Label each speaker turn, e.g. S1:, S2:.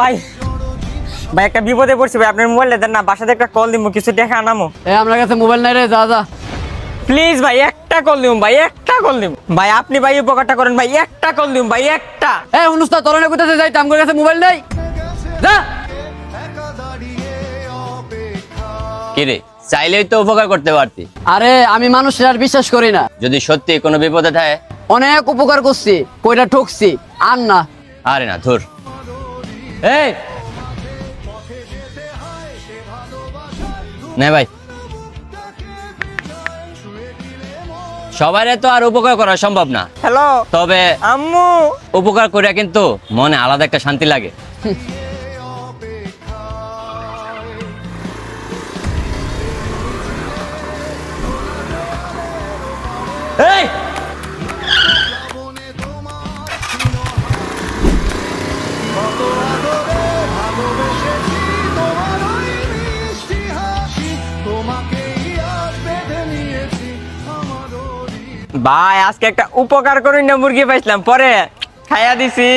S1: ভাই ভাই একটা বিপদে পড়ছি ভাই, আপনার মোবাইলটা দেন না, বাসাতে একটা কল দিব, কিছু টাকা আনামো।
S2: আমার কাছে মোবাইল নাই রে, যা যা।
S1: প্লিজ ভাই একটা কল দিব ভাই, একটা কল দিব ভাই, আপনি ভাই উপকারটা করেন ভাই, একটা কল দিব ভাই, একটা।
S2: অনুষ্ঠা তরণে কোথাতে যাই, আমার কাছে মোবাইল নেই, যা।
S3: কিরে, চাইলেই তো উপকার করতে পারতি।
S2: আরে আমি মানুষের আর বিশ্বাস করি না।
S3: যদি সত্যি কোনো বিপদে থাকে।
S2: অনেক উপকার করছি, কইটা ঠকছি, আর না।
S3: আরে না, ধুর। এই নে ভাই, সবারে তো আর উপকার করা সম্ভব না,
S1: হ্যালো
S3: তবে
S1: আম্মু।
S3: উপকার করিয়া কিন্তু মনে আলাদা একটা শান্তি লাগে। এই
S1: ভাই আজকে একটা উপকার করি না, মুরগি পাইছিলাম, পরে খাইয়া দিছি।